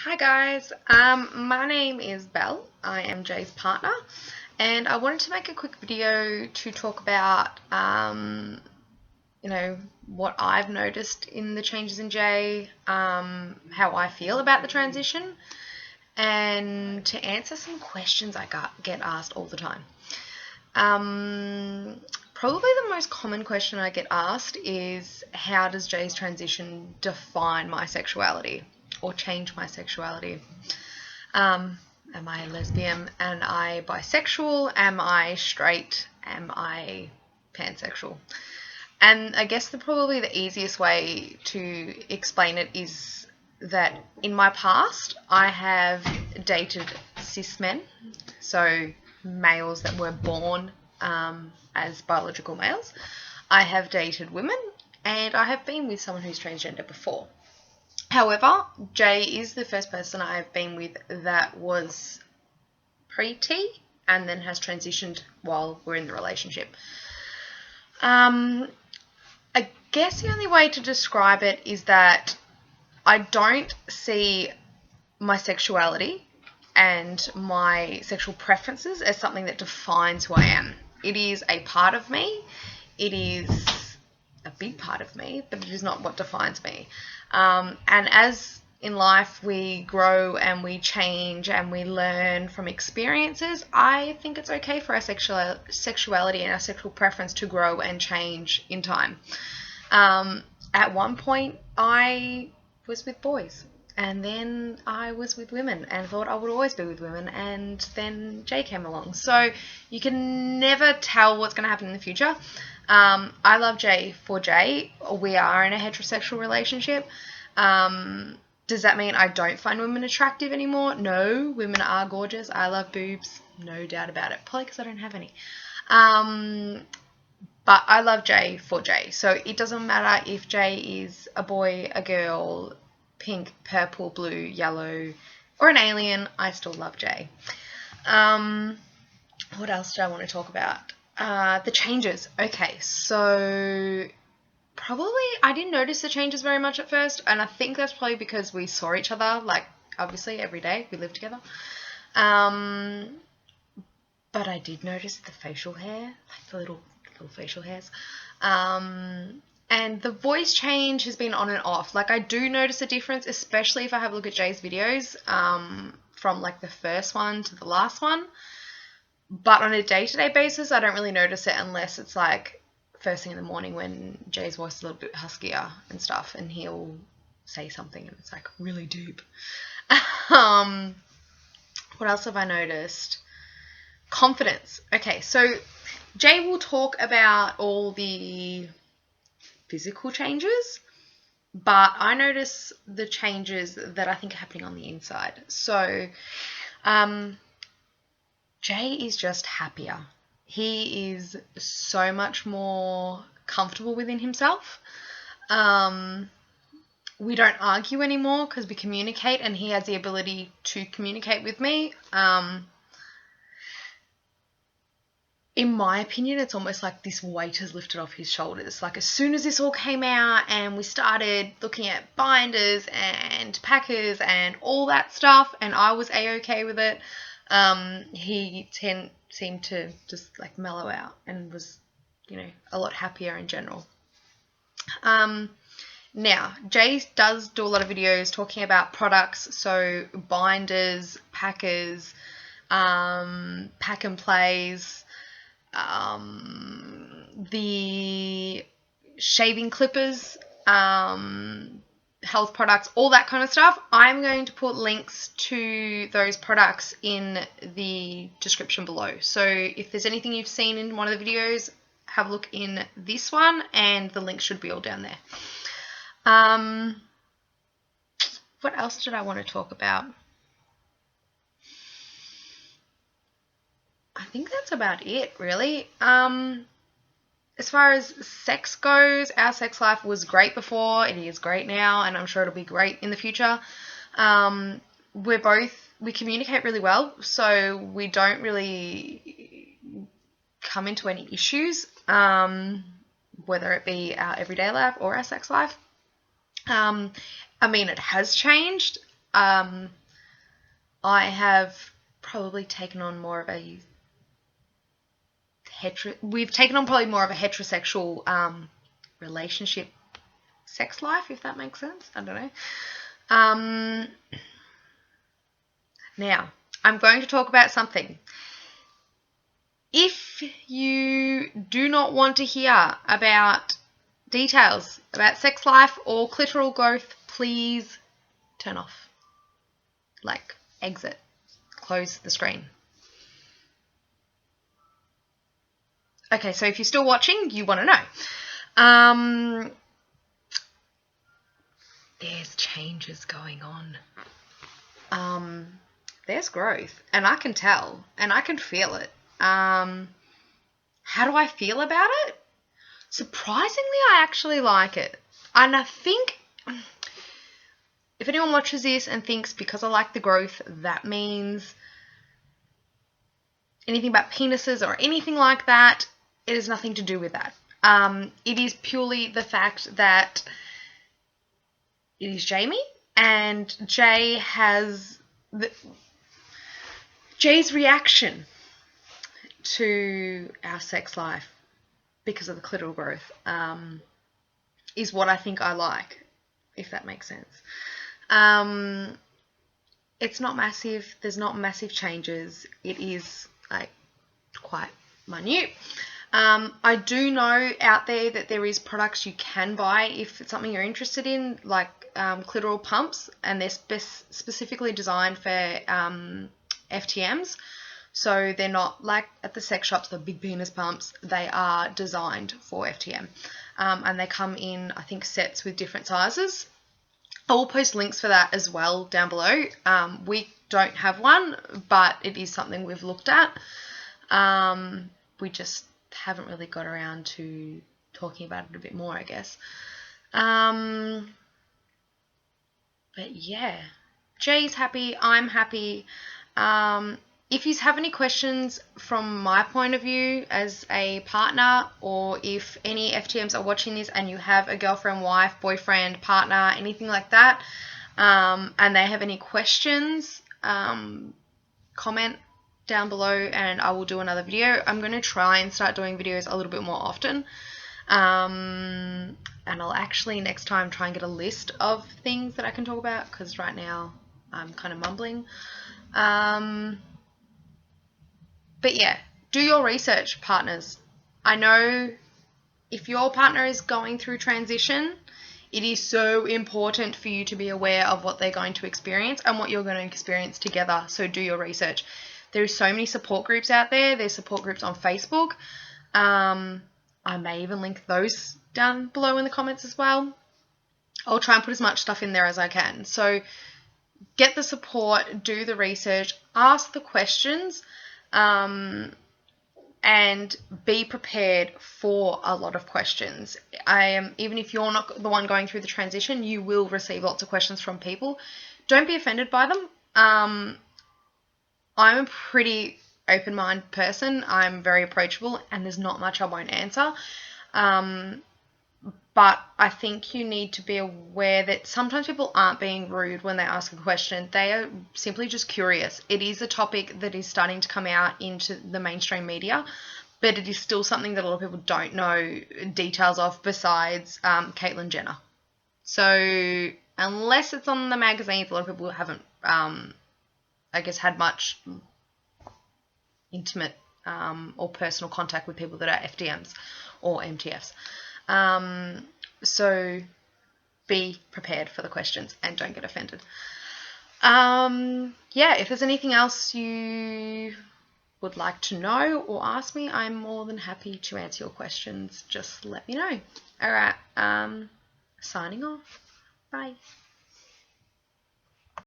Hi guys, my name is Belle. I am Jay's partner, and I wanted to make a quick video to talk about, what I've noticed in the changes in Jay, how I feel about the transition, and to answer some questions I get asked all the time. Probably the most common question I get asked is, how does Jay's transition define my sexuality or change my sexuality? Am I a lesbian? Am I bisexual? Am I straight? Am I pansexual? And I guess probably the easiest way to explain it is that in my past, I have dated cis men, so males that were born as biological males. I have dated women, and I have been with someone who's transgender before. However, Jay is the first person I've been with that was pre-T and then has transitioned while we're in the relationship. I guess the only way to describe it is that I don't see my sexuality and my sexual preferences as something that defines who I am. It is a part of me. It is a big part of me, but it is not what defines me. And as in life we grow and we change and we learn from experiences, I think it's okay for our sexuality and our sexual preference to grow and change in time. At one point, I was with boys, and then I was with women and thought I would always be with women, and then Jay came along. So you can never tell what's going to happen in the future. I love Jay for Jay. We are in a heterosexual relationship. Does that mean I don't find women attractive anymore? No, women are gorgeous. I love boobs, no doubt about it. Probably because I don't have any. But I love Jay for Jay. So it doesn't matter if Jay is a boy, a girl, pink, purple, blue, yellow, or an alien. I still love Jay. What else do I want to talk about? The changes. Okay, so probably I didn't notice the changes very much at first, and I think that's probably because we saw each other, like, obviously every day. We lived together. But I did notice the facial hair, like the little facial hairs. And the voice change has been on and off. Like, I do notice a difference, especially if I have a look at Jay's videos, from like the first one to the last one. But on a day-to-day basis, I don't really notice it unless it's like first thing in the morning when Jay's voice is a little bit huskier and stuff, and he'll say something and it's like really deep. What else have I noticed? Confidence. Okay, so Jay will talk about all the physical changes, but I notice the changes that I think are happening on the inside. So Jay is just happier. He is so much more comfortable within himself. We don't argue anymore because we communicate, and he has the ability to communicate with me. In my opinion, it's almost like this weight has lifted off his shoulders. Like, as soon as this all came out and we started looking at binders and packers and all that stuff, and I was A-okay with it, he seemed to just like mellow out and was, a lot happier in general. Now, Jay does do a lot of videos talking about products, so binders, packers, pack and plays, the shaving clippers, health products, all that kind of stuff. I'm going to put links to those products in the description below. So if there's anything you've seen in one of the videos, have a look in this one, and the link should be all down there. What else did I want to talk about? I think that's about it, really. As far as sex goes, our sex life was great before. It is great now, and I'm sure it'll be great in the future. We communicate really well, so we don't really come into any issues, whether it be our everyday life or our sex life. I mean, it has changed. I have probably taken on more of a we've taken on probably more of a heterosexual relationship sex life, if that makes sense. I don't know. Now, I'm going to talk about something. If you do not want to hear about details about sex life or clitoral growth, please turn off. Like, exit. Close the screen. Okay, so if you're still watching, you want to know. There's changes going on. There's growth, and I can tell, and I can feel it. How do I feel about it? Surprisingly, I actually like it. And I think if anyone watches this and thinks because I like the growth, that means anything about penises or anything like that, it has nothing to do with that. It is purely the fact that it is Jamie, and Jay's reaction to our sex life because of the clitoral growth is what I think I like, if that makes sense. It's not massive. There's not massive changes. It is like quite minute. I do know out there that there is products you can buy if it's something you're interested in, like clitoral pumps, and they're specifically designed for FTMs. So they're not like at the sex shops, the big penis pumps. They are designed for FTM. And they come in, I think, sets with different sizes. I will post links for that as well down below. We don't have one, but it is something we've looked at. We just haven't really got around to talking about it a bit more, I guess. But yeah, Jay's happy. I'm happy. If you have any questions from my point of view as a partner, or if any FTMs are watching this and you have a girlfriend, wife, boyfriend, partner, anything like that, and they have any questions, comment down below and I will do another video. I'm going to try and start doing videos a little bit more often. And I'll actually next time try and get a list of things that I can talk about, because right now I'm kind of mumbling. But yeah, do your research, partners. I know if your partner is going through transition, it is so important for you to be aware of what they're going to experience and what you're going to experience together. So do your research. There are so many support groups out there. There's support groups on Facebook. I may even link those down below in the comments as well. I'll try and put as much stuff in there as I can. So get the support, do the research, ask the questions, and be prepared for a lot of questions. Even if you're not the one going through the transition, you will receive lots of questions from people. Don't be offended by them. I'm a pretty open-minded person. I'm very approachable, and there's not much I won't answer. But I think you need to be aware that sometimes people aren't being rude when they ask a question. They are simply just curious. It is a topic that is starting to come out into the mainstream media, but it is still something that a lot of people don't know details of besides Caitlyn Jenner. So unless it's on the magazines, a lot of people haven't, I guess, had much intimate or personal contact with people that are FDMs or MTFs. So be prepared for the questions and don't get offended. Yeah, if there's anything else you would like to know or ask me, I'm more than happy to answer your questions. Just let me know. All right, signing off. Bye.